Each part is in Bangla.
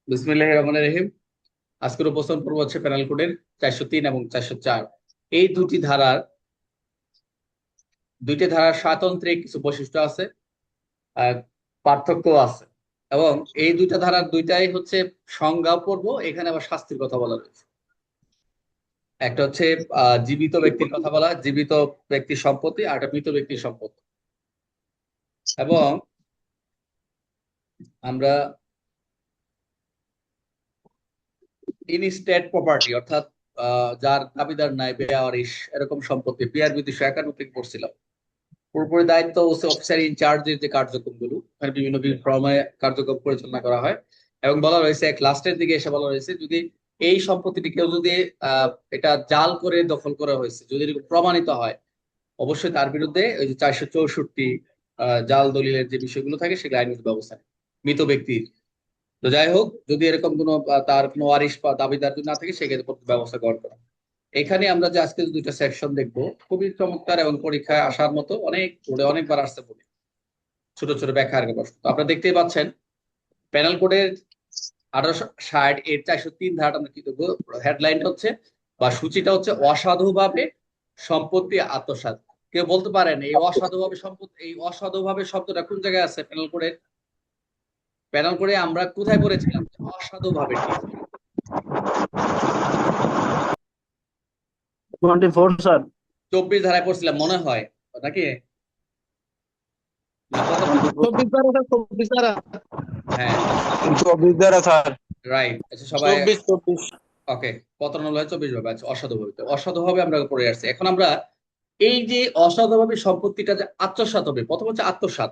বিসমিল্লাহির রহমানির রহিম। আজকের উপস্থাপন পর্ব হচ্ছে পেনাল কোডের 403 এবং 404। এই দুইটি ধারার স্বাতন্ত্রিক কিছু বৈশিষ্ট্য আছে, আহ, পার্থক্য আছে। এবং এই দুইটা ধারার দুইটাই হচ্ছে সংজ্ঞা পর্ব। এখানে আবার শাস্তির কথা বলা রয়েছে। একটা হচ্ছে জীবিত ব্যক্তির কথা বলা হয়, জীবিত ব্যক্তির সম্পত্তি, আর একটা মৃত ব্যক্তির সম্পত্তি। এবং আমরা ইনস্টেট প্রপার্টি অর্থাৎ যার দাবিদার নাই, বেয়ারিশ এরকম সম্পত্তি, বিআরবি 251 থেকে পড়ছিলাম। পুরোপুরি দায়িত্ব হচ্ছে অফিসার ইনচার্জের যে কার্যক্রমগুলো, এখানে বিভিন্ন বিভিন্ন ফর্মে কার্যক্রম পরিচালনা করা হয়। এবং বলা রয়েছে এক লাস্টের দিকে এসে বলা রয়েছে, যদি এই সম্পত্তিটি কেউ যদি আহ এটা জাল করে দখল করা হয়েছে যদি এরকম প্রমাণিত হয়, অবশ্যই তার বিরুদ্ধে ওই যে 464 জাল দলিলের যে বিষয়গুলো থাকে সেগুলো আইনগত ব্যবস্থা নেয়। মৃত ব্যক্তির তো যাই হোক, যদি এরকম কোনো তার কোনো ওয়ারিশ বা দাবিদার যদি না থাকে সেক্ষেত্রে ব্যবস্থা গ্রহণ করা। এখানে আমরা যে আজকে দুইটা সেকশন দেখবো, খুবই চমৎকার এবং পরীক্ষায় আসার মতো, অনেক পড়ে অনেকবার আসছে বলে ছোট ছোট ব্যাখ্যা আর প্রশ্ন। তো আপনারা দেখতেই পাচ্ছেন প্যানেল কোডের 1860 এর 403 ধারাটা আমরা কি দেখবো। হেডলাইনটা হচ্ছে বা সূচিটা হচ্ছে অসাধুভাবে সম্পত্তি আত্মসাৎ। কেউ বলতে পারেন এই অসাধুভাবে সম্পত্তি, এই অসাধুভাবে শব্দটা কোন জায়গায় আছে প্যানেল কোডে? প্যানেল কোডে আমরা কোথায় পড়েছিলাম অসাধুভাবে? 24 স্যার। 24 ধারায় পড়ছিলাম মনে হয়, নাকি? না কত নম্বর? 24 দ্বারা স্যার, 24 দ্বারা। হ্যাঁ, 24 দ্বারা স্যার। রাইট। আচ্ছা সবাই 24। ওকে। কত নম্বর হয়? 24 ভাবে। আচ্ছা, অসাধুভাবে, তো অসাধুভাবে আমরা পড়ে আসছি। এখন আমরা এই যে অসাধুভাবে সম্পত্তিটা যে আত্মসাৎ হবে, প্রথম হচ্ছে আত্মসাৎ।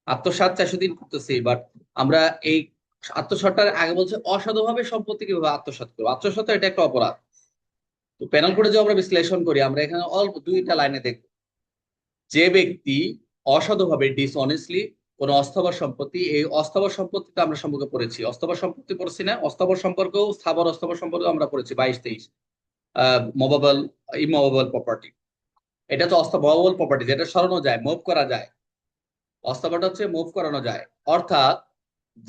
আত্মসাৎ 400 দিন করতেছি, বাট আমরা এই আত্মসাৎটার আগে বলছে অসাধুভাবে সম্পত্তি কিভাবে আত্মসাৎ করবো। আত্মসাৎ এটা একটা অপরাধ। তো প্যানেল কোডে যে আমরা বিশ্লেষণ করি, আমরা এখানে অল্প দুইটা লাইনে দেখবো। যে ব্যক্তি অসাধুভাবে ডিসঅনেস্টলি কোন অস্থাবর সম্পত্তি, এই অস্থাবর সম্পত্তিতে আমরা সম্পর্কে পড়েছি, অস্থাবর সম্পত্তি পড়ছি না, অস্থাবর সম্পর্কেও স্থাবর অস্থাবর সম্পর্কে আমরা পড়েছি 22-23। মুভেবল, ইমুভেবল প্রপার্টি, এটা হচ্ছে মুভেবল প্রপার্টি, যেটা সরানো যায়, মুভ করা যায়। অস্থাবরটা হচ্ছে মুভ করানো যায়। অর্থাৎ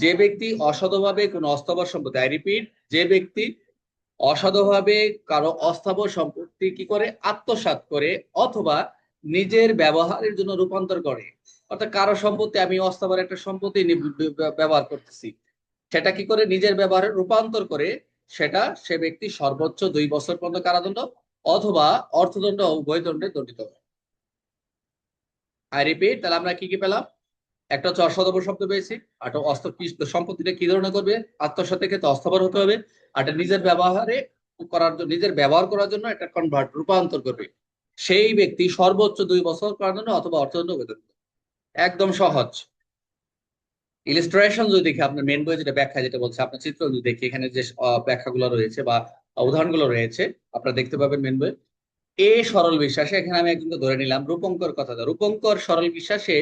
যে ব্যক্তি অসাধুভাবে কোনো অস্থাবর সম্পত্তি, আই রিপিট, যে ব্যক্তি অসাধুভাবে কারো অস্থাবর সম্পত্তি কি করে আত্মসাৎ করে অথবা নিজের ব্যবহারের জন্য রূপান্তর করে। অর্থাৎ কারো সম্পত্তি, আমি অস্থাবর একটা সম্পত্তি ব্যবহার করতেছি, সেটা কি করে নিজের ব্যবহারে রূপান্তর করে, সেটা সে ব্যক্তি সর্বোচ্চ 2 বছর পর্যন্ত কারাদণ্ড অথবা অর্থদণ্ড ও উভয় দণ্ডে দণ্ডিত হয়। আই রিপিট, তাহলে আমরা কি কি পেলাম? একটা হচ্ছে অসৎ শব্দ পেয়েছি। আর একটা সম্পত্তিটা কি ধরনের করবে? আত্মসাতের ক্ষেত্রে অস্থাবর হতে হবে। আর এটা নিজের ব্যবহারে করার জন্য, নিজের ব্যবহার করার জন্য একটা কনভার্ট, রূপান্তর করবে। সেই ব্যক্তি সর্বোচ্চ 2 বছর কারাদণ্ড অথবা অর্থদণ্ড বেতন। একদম সহজ। ইলিস্ট্রেশন যদি দেখি, আপনার মেন বই যেটা ব্যাখ্যা যেটা বলছে, আপনার চিত্র যদি দেখি, এখানে যে ব্যাখ্যাগুলো রয়েছে বা উদাহরণগুলো রয়েছে আপনারা দেখতে পাবেন মেন বই। এ সরল বিশ্বাসে, এখানে আমি একজনকে ধরে নিলাম রূপঙ্কর কথা, রূপঙ্কর সরল বিশ্বাসে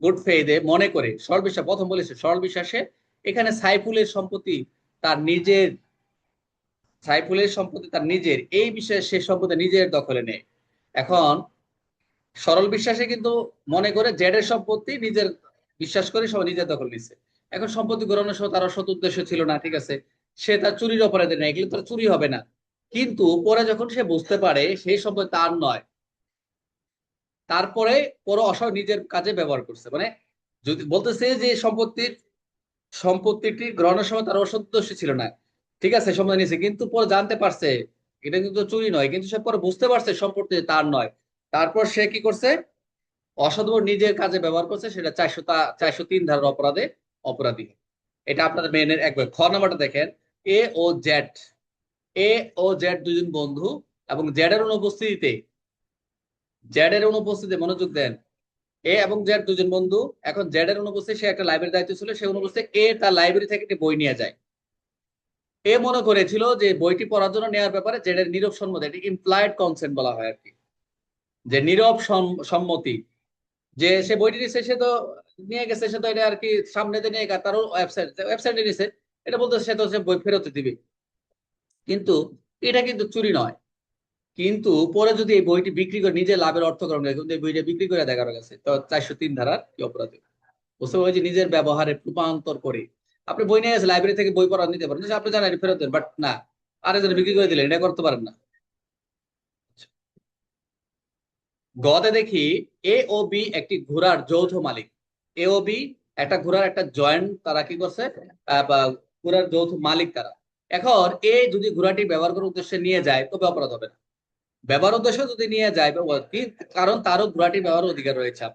গুড ফেইদে মনে করে, সরল বিশ্বাস প্রথম বলেছে, সরল বিশ্বাসে এখানে সাইফুলের সম্পত্তি তার নিজের, সাইফুলের সম্পত্তি তার নিজের, এই বিষয়ে সে সম্পত্তি নিজের দখলে নেয়। এখন সরল বিশ্বাসে কিন্তু মনে করে জেডের সম্পত্তি নিজের, বিশ্বাস করে সবাই নিজের দখল নিচ্ছে। এখন সম্পত্তি গ্রহণের সময় তার সৎ উদ্দেশ্য ছিল না, ঠিক আছে, সে তার চুরির অপরাধে নেয়, এগুলো তার চুরি হবে না। কিন্তু পরে যখন সে বুঝতে পারে সেই সম্পত্তি তার নয়, তারপরে পরে অসৎ নিজের কাজে ব্যবহার করছে, মানে যদি বলতেছে যে সম্পত্তিটি গ্রহণের সময় তার অসৎ উদ্দেশ্য ছিল না, ঠিক আছে, সম্পত্তি নিয়েছে, কিন্তু পরে জানতে পারছে এটা কিন্তু চুরি নয়, কিন্তু সে পরে বুঝতে পারছে সম্পত্তি তার নয়। তারপর সে কি করছে? অসৎভাবে নিজের কাজে ব্যবহার করছে, সেটা 403 ধারার অপরাধে অপরাধী। এটা আপনাদের মেনের এক বই। খ নাম্বারটা দেখেন। এ ও জেড, এ ও জেড দুজন বন্ধু, এবং জেড এর অনুপস্থিতিতে মনোযোগ দেন। এ এবং জেড দুজন বন্ধু। এখন জেড এর অনুপস্থিতি, সে একটা লাইব্রেরি দায়িত্ব ছিল, সে অনুপস্থিতি এ তার লাইব্রেরি থেকে একটি বই নিয়ে যায়। এ মনে করেছিল যে বইটি পড়ার জন্য নেওয়ার ব্যাপারে জেড এর নীরব সম্মতি, এটি ইমপ্লয়েড কনসেন্ট বলা হয় আর কি, যে নীরব সম্মতি, যে সে বইটি নিচ্ছে, সে তো নিয়ে গেছে, সে তো এটা আর কি সামনে দিয়ে নিয়ে তারও ওয়েবসাইটে নিছে, এটা বলতে সে তো সে বই ফেরত দিবে। কিন্তু এটা কিন্তু চুরি নয়। কিন্তু পরে যদি এই বইটি বিক্রি করে নিজের লাভের অর্থ গ্রহণ করে, কিন্তু এই বইটা বিক্রি করে দেয় কারো কাছে, তো 403 ধারার কি অপরাধী। বুঝতে পারছি, নিজের ব্যবহারে রূপান্তর করে। আপনি বই নিয়ে গেছেন, লাইব্রেরি থেকে বই পড়া নিতে পারেন, আপনি জানেন ফেরত দেন, বাট না, আরেকজন বিক্রি করে দিলেন, এটা করতে পারেন না। গতে দেখি এ ও বি একটি ঘোড়ার যৌথ মালিক। এ ও বি একটা ঘোড়ার একটা জয়েন্ট, তারা কি করছে, বা ঘোড়ার যৌথ মালিক তারা। এখন এ যদি ঘোড়াটি ব্যবহার করার উদ্দেশ্যে নিয়ে যায় তবে অপরাধ হবে না। ব্যবহার উদ্দেশ্যে যদি নিয়ে যায় কারণ তারও ঘোড়াটি ব্যবহার অধিকার রয়েছে।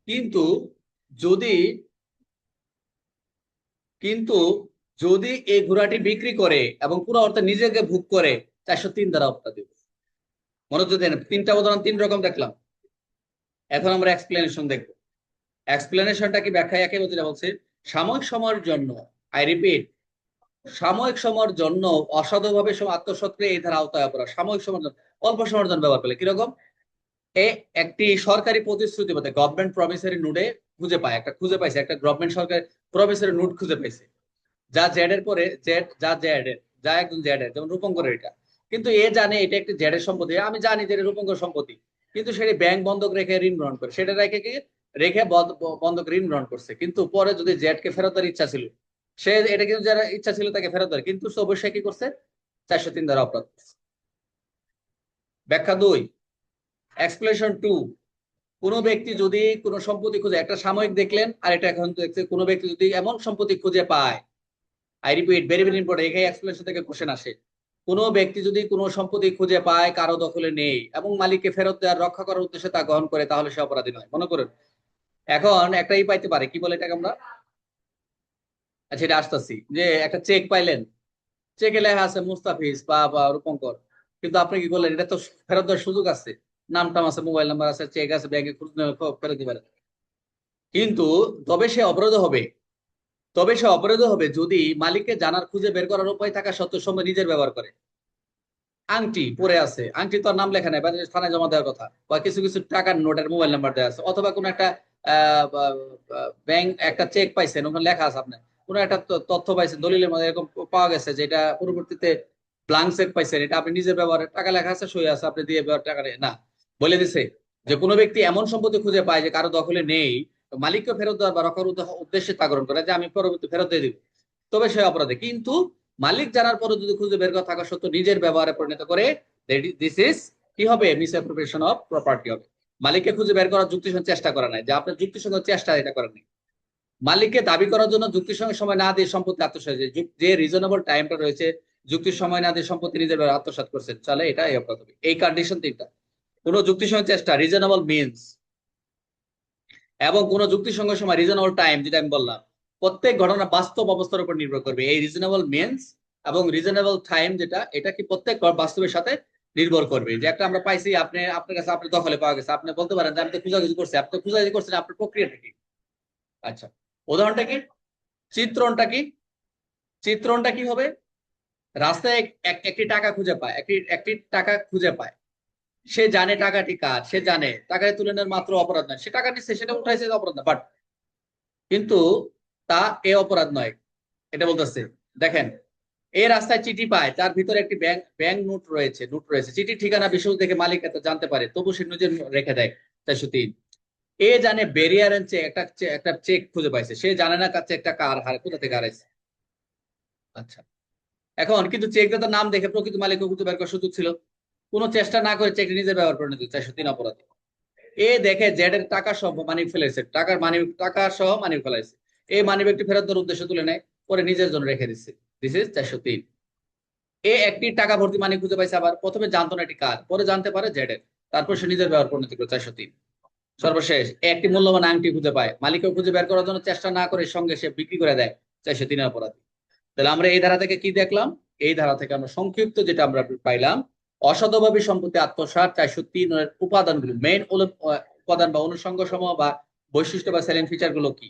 কিন্তু যদি কিন্তু যদি এই ঘোড়াটি বিক্রি করে এবং পুরো অর্থে নিজেকে ভোগ করে, 403 দ্বারা অপরাধ হবে। মনোযোগ দেন, তিনটা উদাহরণ তিন রকম দেখলাম। এখন আমরা এক্সপ্লেনেশন দেখবো। এক্সপ্লেনেশনটা কি, ব্যাখ্যা একেবারে যেটা বলছে, সাময়িক সময়ের জন্য, আই রিপিট, সাময়িক সময়ের জন্য অসাধুভাবে আত্মসৎ করে এই ধারা আওতায় অপরাধ। সাময়িক সময়ের জন্য, অল্প সময়ের জন্য ব্যবহার করলে কিরকম, এ একটি সরকারি প্রতিশ্রুতি মধ্যে গভর্নমেন্ট প্রমিসারি নোটে খুঁজে পায়, একটা খুঁজে পাইছে, একটা গভর্নমেন্ট সরকারি প্রমিসারি নোট খুঁজে পাইছে, যা জেড এর পরে জেড, যা জেড এর, যা একজন জেড এর, যেমন রূপঙ্করের এটা। কিন্তু এ জানে এটা একটি জেড এর সম্পত্তি, আমি জানি যে এটা রূপঙ্কর সম্পত্তি, কিন্তু সেটি ব্যাংক বন্ধক রেখে ঋণ গ্রহণ করে, সেটা রেখে কি রেখে বন্ধক ঋণ গ্রহণ করছে। কিন্তু পরে যদি জেড কে ফেরত দেওয়ার ইচ্ছা ছিল, সে এটা কিন্তু যারা ইচ্ছা ছিল তাকে ফেরত দেয়, কিন্তু অবশ্যই কি করছে, 403 দ্বারা অপরাধ করছে। ব্যাখ্যা 2, এক্সপ্লেনেশন 2, কোনো ব্যক্তি যদি কোনো সম্পত্তি খুঁজে, একটা সাময়িক দেখলেন আর এটা এখন দেখছে, কোনো ব্যক্তি যদি এমন সম্পত্তি খুঁজে পায়, I repeat, very very important, এখানে এক্সপ্লেনেশন থেকে কোশ্চেন আসে। কোনো ব্যক্তি যদি কোনো সম্পত্তি খুঁজে পায় কারো দখলে নেই এবং মালিককে ফেরত দেওয়ার রক্ষা করার উদ্দেশ্যে তা গ্রহণ করে, তাহলে সে অপরাধী নয়। মনে করুন এখন একটাই পাইতে পারে, কি বলে এটাকে আমরা, আচ্ছা এটা আসতেছি, যে একটা চেক পাইলেন, চেকে লেখা আছে মুস্তাফিজ বা রূপঙ্কর, কিন্তু আপনি কি করলেন, এটা তো ফেরত দেওয়ার সুযোগ আছে, নাম টাম আছে, মোবাইল নাম্বার আছে, চেক আছে, ব্যাংকে খুঁজ নিয়ে ফেরত দিতে পারেন। কিন্তু তবে সে অবরোধ হবে, যদি মালিককে জানার খুঁজে বের করার উপায় থাকা সত্ত্বেও সময় নিজের ব্যবহার করে। আংটি পরে আছে, আংটি তো আর নাম লেখা নাই, বা থানায় জমা দেওয়ার কথা, বা কিছু কিছু টাকার নোটের মোবাইল নাম্বার দেওয়া আছে, অথবা কোনো একটা ব্যাংক একটা চেক পাইছেন, ওখানে লেখা আছে আপনার কোনো একটা তথ্য পাইছেন, দলিলের মধ্যে এরকম পাওয়া গেছে, যেটা পরবর্তীতে ব্লাঙ্ক চেক পাইছেন, এটা আপনি নিজের ব্যবহারে, টাকা লেখা আছে, সই আছে, আপনি দিয়ে টাকা নেই না, বলে দিছে যে কোনো ব্যক্তি এমন সম্পত্তি খুঁজে পায় যে কারো দখলে নেই, মালিককে ফেরত দেওয়ার বা রক্ষার উদ্দেশ্যে তা গ্রহণ করে, যে আমি পরবর্তী ফেরত দিয়ে দিব, তবে সে অপরাধী। কিন্তু মালিক জানার পরে যদি খুঁজে বের করা থাকা সত্ত্বেও নিজের ব্যবহারে পরিণত করে, দিস ইজ কি হবে, মিসঅ্যাপ্রোপ্রিয়েশন অফ প্রপার্টি হবে। মালিককে খুঁজে বের করার যুক্তির সঙ্গে চেষ্টা করা নাই, যে আপনার যুক্তির সঙ্গে চেষ্টা এটা করেন নাই। মালিককে দাবি করার জন্য যুক্তির সঙ্গে সময় না দিয়ে সম্পত্তি আত্মসাৎ, যে রিজনেবল টাইমটা রয়েছে, যুক্তির সময় না দিয়ে সম্পত্তি নিজের আত্মসাৎ করছেন, তাহলে এটা এই অপরাধ হবে। এই কন্ডিশন তিনটা, কোন যুক্তির সঙ্গে চেষ্টা, রিজনেবল মিনস, এবং কোন যুক্তির সঙ্গে সময়, রিজনেবল টাইম, যেটা আমি বললাম, প্রত্যেক ঘটনা বাস্তব অবস্থার উপর নির্ভর করবে। এই রিজনেবল মিনস এবং রিজনেবল টাইম যেটা, এটা কি প্রত্যেক বাস্তবের সাথে নির্ভর করবে। যে একটা আমরা পাইছি, আপনি আপনার কাছে আপনার দখলে পাওয়া গেছে, আপনি বলতে পারেন যে আমি তো খুঁজাখুঁজি করছি, আপনি তো খুঁজাখুঁজি করছেন, আপনার প্রক্রিয়াটা কি। আচ্ছা, উদাহরণটা কি, চিত্রণটা কি, চিত্রণটা কি হবে, রাস্তায় একটি টাকা খুঁজে পায়, একটি টাকা খুঁজে পায়, সে জানে টাকাটি কার, সে জানে টাকায় তুলে নেওয়ার মাত্র অপরাধ নয়, সে টাকা নিচ্ছে, সেটা উঠাইছে, অপরাধ না, বাট কিন্তু তা এ অপরাধ নয়, এটা বলতেছে। দেখেন, এই রাস্তায় চিঠি পায়, তার ভিতরে একটি ব্যাংক ব্যাংক নোট রয়েছে, চিঠির ঠিকানা বিশেষ দেখে মালিক এত জানতে পারে, তবু সে নিজে রেখে দেয়, 403। এ জানে বেরিয়ার চেক, একটা চেক খুঁজে পাইছে, সে জানে না চেকটা কার, কোথা থেকে হারাইছে। আচ্ছা, এখন কিন্তু চেক দাতার নাম দেখে প্রকৃত মালিককে খুঁজে বের করার সুযোগ ছিল, কোনো চেষ্টা না করে চেকটি নিজে ব্যবহার করে নিতে, 403 অপরাধী। এ দেখে জেড এর টাকা সহ মানি ফেলেছে, টাকা সহ মানি ফেলাইছে, এই মানি ব্যাগটি ফেরত দেওয়ার উদ্দেশ্যে তুলে নেয়, পরে নিজের জন্য রেখে দিচ্ছে, দিস ইজ 403। এ একটি টাকা ভর্তি মানি খুঁজে পাইছে, আবার প্রথমে জানতো না এটি কার, পরে জানতে পারে জেড এর, তারপর সে নিজের ব্যবহার পরিণতি করে, 403। সর্বশেষ একটি মূল্যবান আংটি খুঁজে পায়, মালিককে খুঁজে বের করার জন্য চেষ্টা না করে সঙ্গে সে বিক্রি করে দেয়, 403 অপরাধী। তাহলে আমরা এই ধারা থেকে কি দেখলাম, এই ধারা থেকে আমরা সংক্ষিপ্ত যেটা আমরা পাইলাম, অসৎভাবে সম্পত্তি আত্মসাৎ 403 এর উপাদানগুলো, মেইন উপাদান বা অনুষঙ্গ সমূহ বা বৈশিষ্ট্য বা সেলিং ফিচার গুলো কি।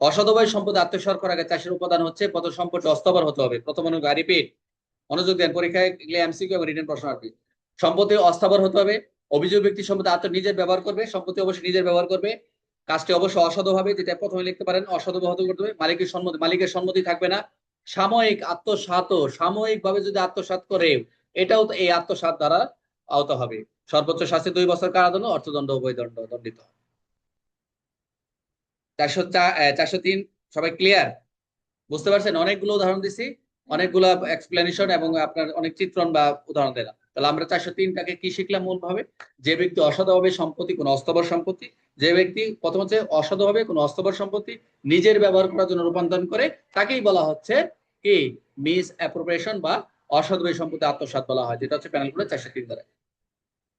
অসৎভাবে সম্পত্তি আত্মসাৎ করার আগে 4 উপাদান হচ্ছে, প্রথম সম্পত্তি অস্থাবর হতে হবে, প্রথম রিপিট, মনোযোগ দেন, পরীক্ষায় গেলে এমসিকিউ এবং রিটেন প্রশ্ন আসবে। সম্পত্তি অস্থাবর হতে হবে, অভিযোগ ব্যক্তি সম্পত্তি নিজের ব্যবহার করবে, সম্পত্তি অবশ্যই নিজের ব্যবহার করবে, কাজটি অবশ্যই অসাধুভাবে, যেটা প্রথমে লিখতে পারেন, অসাধুভাবে করতে হবে, মালিকের সম্মতি থাকবে না, সাময়িক আত্মসাৎ, সাময়িক ভাবে যদি আত্মসাৎ করে, এটাও তো এই আত্মসাৎ দ্বারা আহত হবে, সর্বোচ্চ শাস্তি 2 বছর কারাদণ্ড, অর্থদণ্ড, উভয় দণ্ডিত। 403 সবাই ক্লিয়ার? বুঝতে পারছেন? অনেকগুলো উদাহরণ দিছি, অনেকগুলো এক্সপ্লেনেশন এবং আপনার অনেক চিত্রণ বা উদাহরণ দিলাম। তাহলে আমরা 403টাকে কি শিখলাম মূলভাবে? যে ব্যক্তি অসৎভাবে সম্পত্তি, কোনো অস্থাবর সম্পত্তি, যে ব্যক্তি প্রথম হচ্ছে অসৎভাবে কোনো অস্থাবর সম্পত্তি নিজের ব্যবহার করার জন্য রূপান্তর করে, তাকেই বলা হচ্ছে কি মিস অ্যাপ্রোপ্রিয়েশন বা অসৎভাবে সম্পত্তি আত্মসাৎ বলা হয়, যেটা হচ্ছে প্যানেল কোড 403 দ্বারা।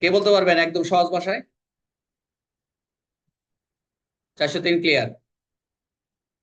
কে বলতে পারবেন একদম সহজ ভাষায়? 403 ক্লিয়ার?